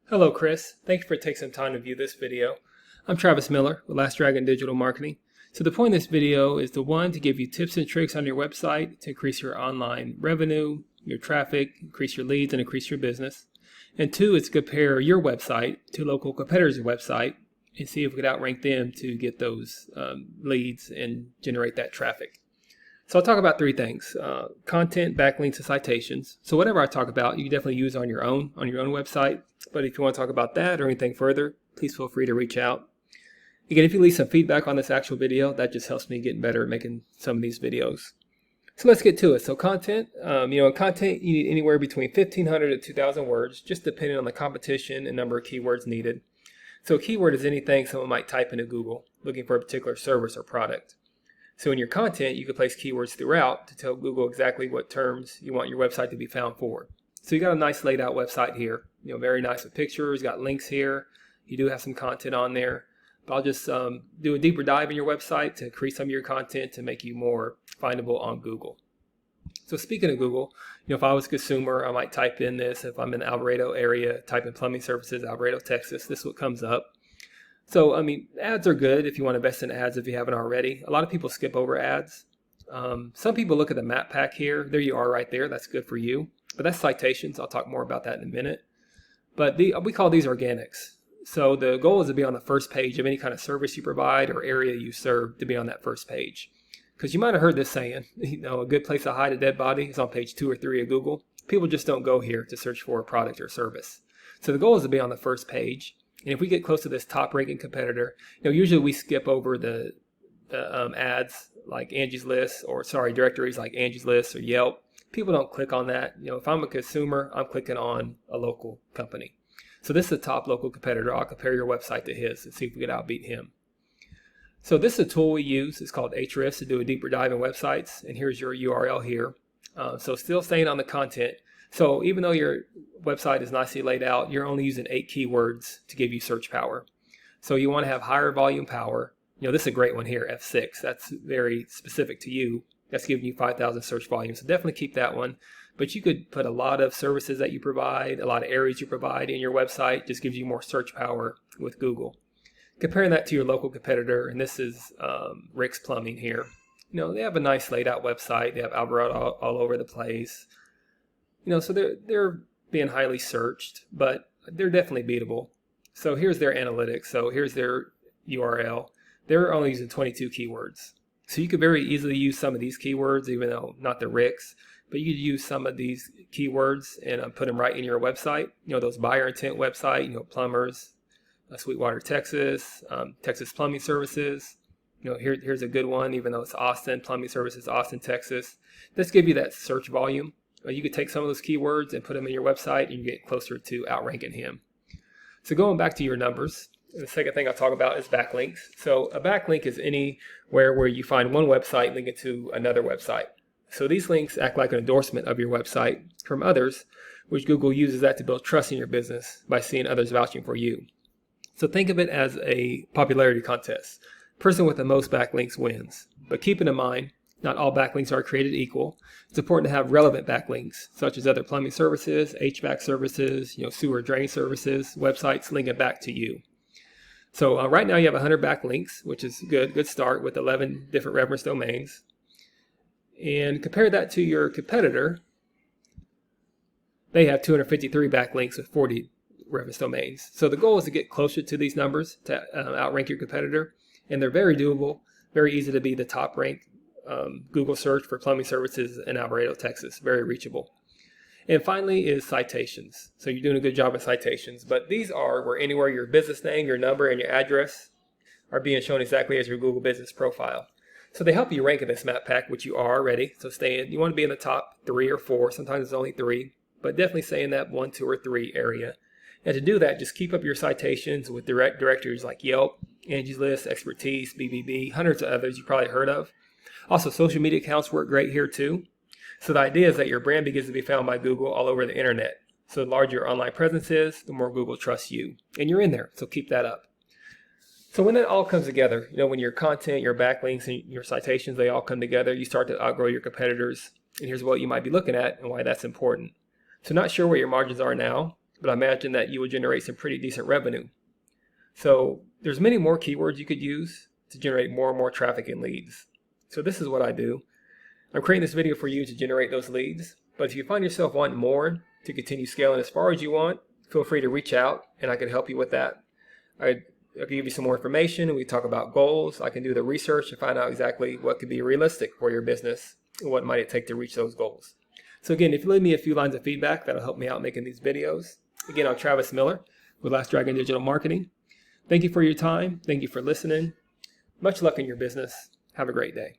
Hello, Chris. Thank you for taking some time to view this video. I'm Travis Miller with Last Dragon Digital Marketing. So the point of this video is to give you tips and tricks on your website to increase your online revenue, your traffic, increase your leads, and increase your business. And two, is to compare your website to local competitors' website and see if we could outrank them to get those leads and generate that traffic. So I'll talk about three things: content, backlinks, and citations. So whatever I talk about, you can definitely use on your own website. But if you want to talk about that or anything further, please feel free to reach out. Again, if you leave some feedback on this actual video, that just helps me get better at making some of these videos. So let's get to it. So content, in content, you need anywhere between 1,500 to 2,000 words, just depending on the competition and number of keywords needed. So a keyword is anything someone might type into Google looking for a particular service or product. So in your content, you can place keywords throughout to tell Google exactly what terms you want your website to be found for. So you got a nice laid out website here, very nice with pictures, got links here. You do have some content on there. But I'll just do a deeper dive in your website to increase some of your content to make you more findable on Google. So speaking of Google, if I was a consumer, I might type in this. If I'm in the Alvarado area, type in plumbing services, Alvarado, Texas, this is what comes up. So, ads are good if you want to invest in ads if you haven't already. A lot of people skip over ads. Some people look at the map pack here. There you are right there. That's good for you. But that's citations. I'll talk more about that in a minute. But we call these organics. So the goal is to be on the first page of any kind of service you provide or area you serve, to be on that first page. Because you might have heard this saying, a good place to hide a dead body is on page 2 or 3 of Google. People just don't go here to search for a product or service. So the goal is to be on the first page. And if we get close to this top ranking competitor, usually we skip over the ads like Angie's List, directories like Angie's List or Yelp. People don't click on that. If I'm a consumer, I'm clicking on a local company. So this is a top local competitor. I'll compare your website to his and see if we can outbeat him. So this is a tool we use. It's called Ahrefs to do a deeper dive in websites. And here's your URL here. So still staying on the content. So even though your website is nicely laid out, you're only using 8 keywords to give you search power. So you want to have higher volume power. This is a great one here, F6. That's very specific to you. That's giving you 5,000 search volume. So definitely keep that one. But you could put a lot of services that you provide, a lot of areas you provide in your website, just gives you more search power with Google. Comparing that to your local competitor, and this is Rick's Plumbing here. They have a nice laid out website. They have alvarado all over the place. So they're being highly searched, but they're definitely beatable. So here's their analytics. So here's their URL. They're only using 22 keywords. So you could very easily use some of these keywords, even though not the Rick's, but you could use some of these keywords and put them right in your website. Those buyer intent website, plumbers, Sweetwater, Texas, Texas Plumbing Services. Here's a good one, even though it's Austin, Plumbing Services, Austin, Texas. Let's give you that search volume. You could take some of those keywords and put them in your website and you get closer to outranking him. So going back to your numbers, the second thing I'll talk about is backlinks. So a backlink is anywhere where you find one website linking to another website. So these links act like an endorsement of your website from others, which Google uses that to build trust in your business by seeing others vouching for you. So think of it as a popularity contest. Person with the most backlinks wins. But keep it in mind, not all backlinks are created equal. It's important to have relevant backlinks, such as other plumbing services, HVAC services, sewer drain services, websites linking back to you. So right now you have 100 backlinks, which is good start with 11 different reference domains. And compare that to your competitor. They have 253 backlinks with 40 reference domains. So the goal is to get closer to these numbers to outrank your competitor. And they're very doable, very easy to be the top ranked Google search for plumbing services in Alvarado, Texas. Very reachable. And finally is citations. So you're doing a good job with citations, but these are where anywhere your business name, your number, and your address are being shown exactly as your Google business profile. So they help you rank in this map pack, which you are already. So you want to be in the top 3 or 4. Sometimes it's only 3, but definitely stay in that 1, 2, or 3 area. And to do that, just keep up your citations with direct directories like Yelp, Angie's List, Expertise, BBB, hundreds of others you've probably heard of. Also, social media accounts work great here too. So the idea is that your brand begins to be found by Google all over the internet. So the larger your online presence is, the more Google trusts you. And you're in there, so keep that up. So when it all comes together, when your content, your backlinks, and your citations, they all come together, you start to outgrow your competitors. And here's what you might be looking at and why that's important. So not sure what your margins are now. but I imagine that you will generate some pretty decent revenue. So there's many more keywords you could use to generate more and more traffic and leads. So this is what I do. I'm creating this video for you to generate those leads, but if you find yourself wanting more to continue scaling as far as you want, feel free to reach out and I can help you with that. I can give you some more information and we talk about goals. I can do the research to find out exactly what could be realistic for your business and what might it take to reach those goals. So again, if you leave me a few lines of feedback, that'll help me out making these videos. Again, I'm Travis Miller with Last Dragon Digital Marketing. Thank you for your time. Thank you for listening. Much luck in your business. Have a great day.